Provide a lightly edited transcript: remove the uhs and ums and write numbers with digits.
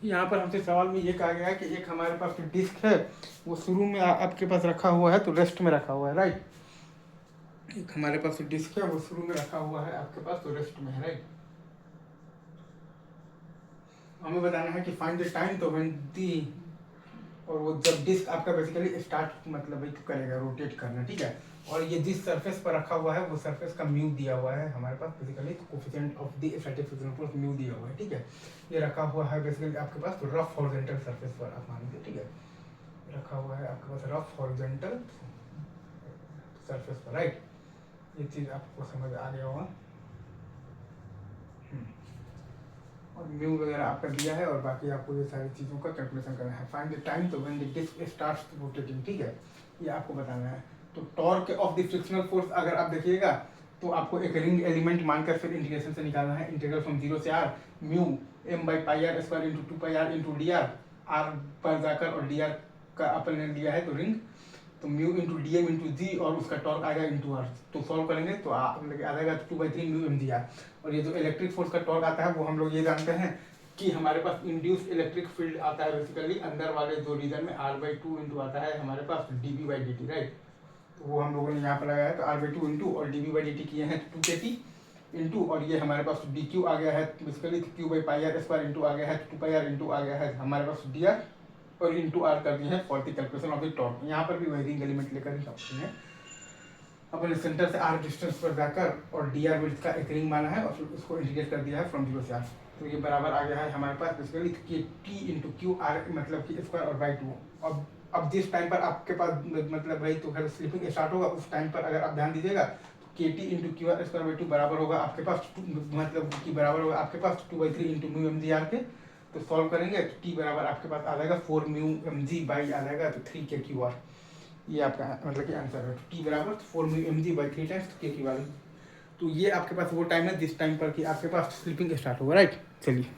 यहाँ पर हमसे सवाल में ये कहा गया है कि एक हमारे पास जो डिस्क है वो शुरू में आपके पास रखा हुआ है तो रेस्ट में रखा हुआ है, राइट। एक हमारे पास जो डिस्क है वो शुरू में रखा हुआ है आपके पास तो रेस्ट में है, राइट। हमें बताना है कि find the time to when the, और वो जब डिस्क आपका बेसिकली स्टार्ट मतलब एक करेगा रोटेट करना, ठीक है। और ये जिस सरफेस पर रखा हुआ है वो सरफेस का म्यू दिया हुआ है हमारे पास, basically coefficient of the static friction force mu दिया हुआ है, ठीक है। ये रखा हुआ है बेसिकली आपके पास तो रफ हॉरिजॉन्टल सरफेस पर आप मान लीजिए, ठीक है। रखा हुआ है आपके पास रफ हॉरिजॉन्टल सरफेस पर, राइट। ये चीज़ आपको समझ आ गया होगा। और म्यू वगैरह आपका दिया है और बाकी आपको ये सारी चीज़ों का कैलकुलेशन करना है। Find the time to when the disc starts rotating, ठीक है, ये आपको बताना है। तो torque of the frictional force अगर आप देखिएगा तो आपको एक रिंग एलिमेंट मानकर फिर इंटीग्रेशन से निकालना है। इंटीग्रल फ्रॉम 0 से r mu m/πr² into 2πr into D R पर जाकर, और डी आर का अपन ने लिया है तो रिंग, तो mu into d m into g और उसका टॉर्क आएगा इंटू आर। तो सॉल्व करेंगे तो मतलब आ जाएगा 2/3 म्यू एम जी आर। और ये जो इलेक्ट्रिक फोर्स का टॉर्क आता है वो हम लोग ये जानते हैं कि हमारे पास इंड्यूस इलेक्ट्रिक फील्ड आता है बेसिकली अंदर वाले दो रीजन में r/2 इंटू आता है हमारे पास dB/dt, राइट। तो वो हम लोगों ने यहाँ पर लगाया है तो r/2 इंटू और dB/dt किए हैं 2kT इंटू, और ये हमारे पास dq आ गया है बेसिकली q/πr² इंटू आ गया है 2πr इंटू आ गया है हमारे पास dr, और इंटू आर कर दिए हैं for the calculation of the torque. यहाँ पर भी वही रिंग एलिमेंट लेकर ही करते हैं। अपने सेंटर से आर डिस्टेंस पर जाकर और डी आर विड्थ का एक रिंग माना है और फिर उसको इंटीग्रेट कर दिया है फ्रॉम 0 से आर। तो ये बराबर आ गया है हमारे पास बेसिकली कि टी इंटू क्यू आर मतलब कि स्क्वायर और बाई 2। अब जिस टाइम पर आपके पास मतलब भाई तो स्लिपिंग स्टार्ट होगा उस टाइम पर अगर आप ध्यान दीजिएगा तो के T into Q R square by 2 बराबर होगा आपके पास मतलब कि बराबर होगा आपके पास 2/3 into mu M G R के। तो सॉल्व करेंगे तो टी बराबर आपके पास आ जाएगा 4 म्यू एम जी बाई आ जाएगा तो 3 के क्यू आर। ये आपका मतलब कि आंसर है। टी बराबर 4 mu M G by 3 times K Q R. तो ये आपके पास वो टाइम है जिस टाइम पर कि आपके पास स्लिपिंग स्टार्ट होगा, राइट। चलिए।